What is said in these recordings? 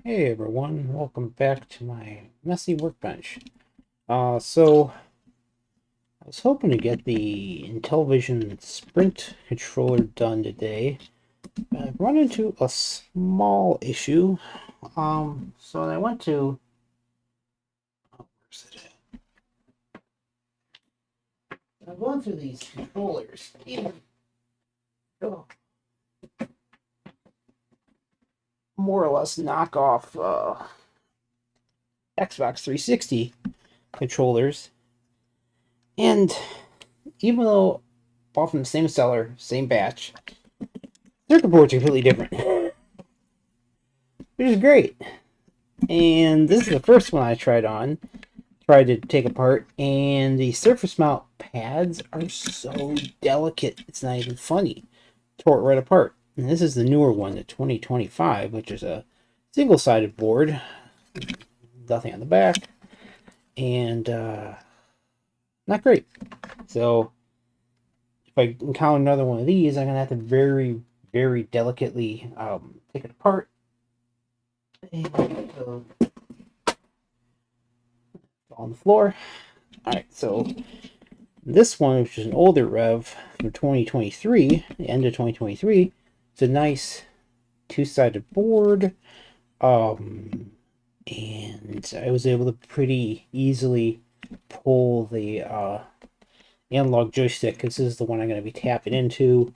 Hey everyone, welcome back to my messy workbench. So I was hoping to get the IntelliVision Sprint controller done today, but I've run into a small issue. So I went to, where's it at? I've gone through these controllers, even oh, more or less knockoff Xbox 360 controllers, and even though bought from the same seller, same batch, circuit boards are completely different, which is great. And this is the first one I tried to take apart, and the surface mount pads are so delicate, it's not even funny. Tore it right apart. And this is the newer one, the 2025, which is a single-sided board, nothing on the back, and not great. So if I encounter another one of these, I'm gonna have to very, very delicately take it apart. And on the floor. Alright, so this one, which is an older rev from 2023, the end of 2023, it's a nice two-sided board. And I was able to pretty easily pull the analog joystick, because this is the one I'm going to be tapping into.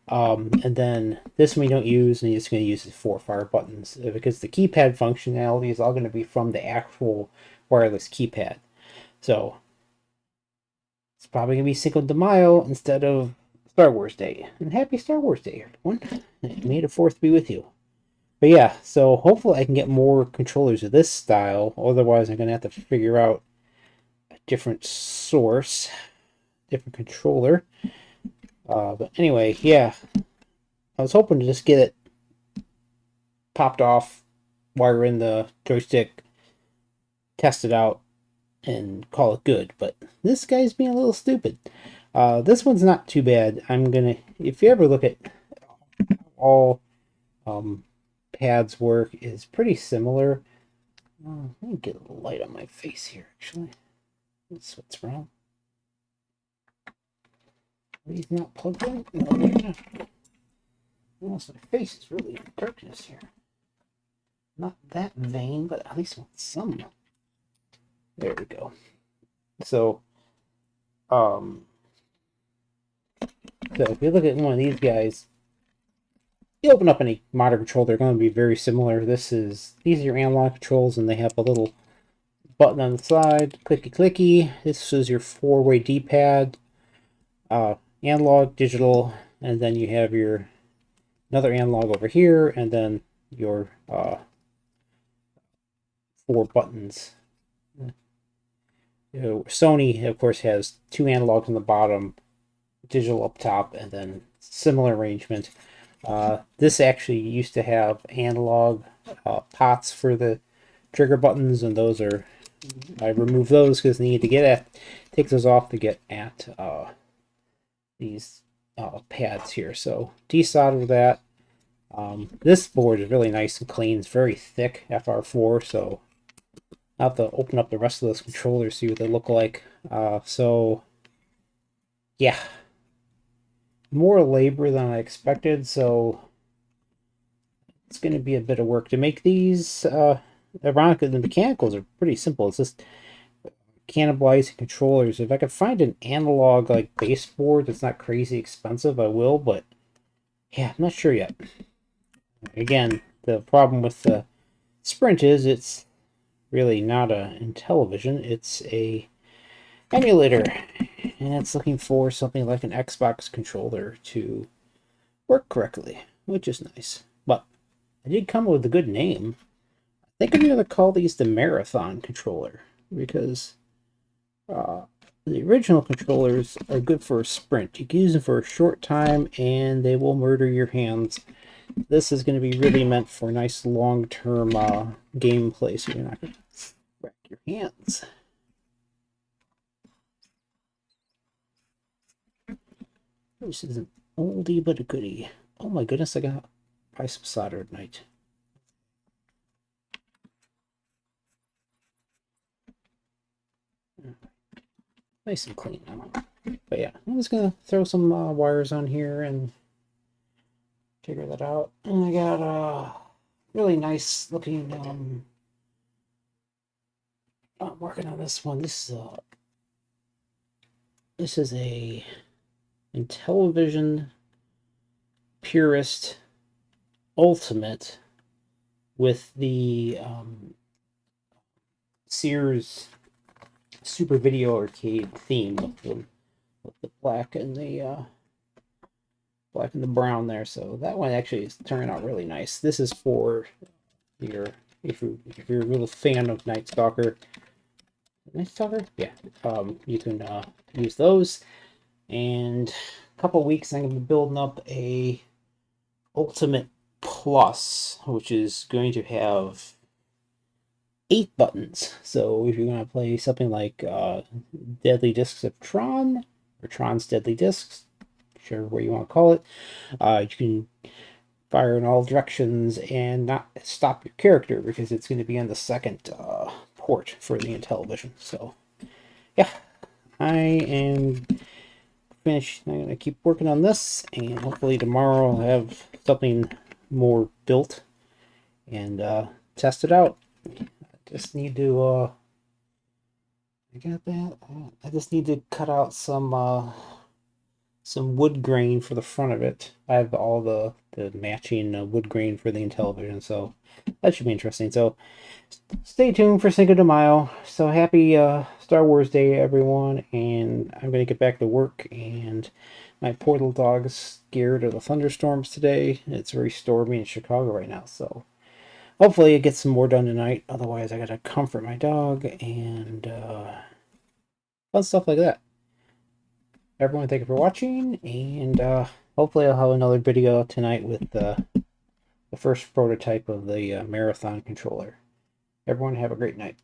And then this one we don't use, and you're just going to use the 4 fire buttons, because the keypad functionality is all going to be from the actual wireless keypad. So it's probably going to be Cinco de Mayo instead of Star Wars Day. And happy Star Wars Day, everyone. May the 4th be with you. But yeah, so hopefully I can get more controllers of this style. Otherwise, I'm going to have to figure out a different source, different controller. But anyway, yeah. I was hoping to just get it popped off, wire in the joystick, test it out, and call it good. But this guy's being a little stupid. This one's not too bad. If you ever look at all pads work, is pretty similar. Let me get a little light on my face here, actually. That's what's wrong. Are these not plugged in? No, they're not. Almost my face is really in darkness here. Not that vain, but at least want some. There we go. So if you look at one of these guys, you open up any modern control, they're going to be very similar. These are your analog controls, and they have a little button on the side, clicky clicky. This is your 4-way D-pad, analog, digital, and then you have your another analog over here, and then your 4 buttons. Sony, of course, has 2 analogs on the bottom, digital up top, and then similar arrangement. This actually used to have analog pots for the trigger buttons, and I removed those because I needed to take those off to get at these pads here. So desoldered that. This board is really nice and clean. It's very thick, FR4, so I'll have to open up the rest of those controllers, see what they look like. So yeah, more labor than I expected, so it's going to be a bit of work to make these. Ironically, the mechanicals are pretty simple. It's just cannibalizing controllers. If I could find an analog like baseboard that's not crazy expensive, I will, but yeah, I'm not sure yet. Again, the problem with the Sprint is it's really not a IntelliVision, it's a emulator, and it's looking for something like an Xbox controller to work correctly, which is nice. But I did come up with a good name. I think I'm going to call these the Marathon controller, because the original controllers are good for a sprint. You can use them for a short time and they will murder your hands. This is going to be really meant for nice long-term gameplay, so you're not going to wreck your hands. This is an oldie but a goodie. Oh my goodness, I got to buy some solder tonight. nice and clean now. But yeah, I'm just gonna throw some wires on here and figure that out. And I got a really nice looking. I'm working on this one. This is a IntelliVision Purist Ultimate with the Sears Super Video Arcade theme with the black and the brown there. So that one actually is turning out really nice. This is for your if you're a real fan of Night Stalker. Night Stalker, yeah. You can use those. And a couple weeks, I'm gonna be building up a Ultimate Plus, which is going to have 8 buttons. So if you're going to play something like Deadly Discs of Tron, or Tron's Deadly Discs, sure what you want to call it, you can fire in all directions and not stop your character because it's going to be on the second port for the IntelliVision. So yeah, I am finished. I'm going to keep working on this, and hopefully tomorrow I'll have something more built and test it out. Just need to I got that. I just need to cut out some wood grain for the front of it. I have all the matching wood grain for the IntelliVision, so that should be interesting. So stay tuned for Cinco de Mayo. So happy Star Wars Day, everyone, and I'm gonna get back to work. And my poor little dog is scared of the thunderstorms today. It's very stormy in Chicago right now, so hopefully it gets some more done tonight. Otherwise, I gotta comfort my dog and fun stuff like that. Everyone, thank you for watching, and hopefully I'll have another video tonight with the first prototype of the Marathon controller. Everyone have a great night.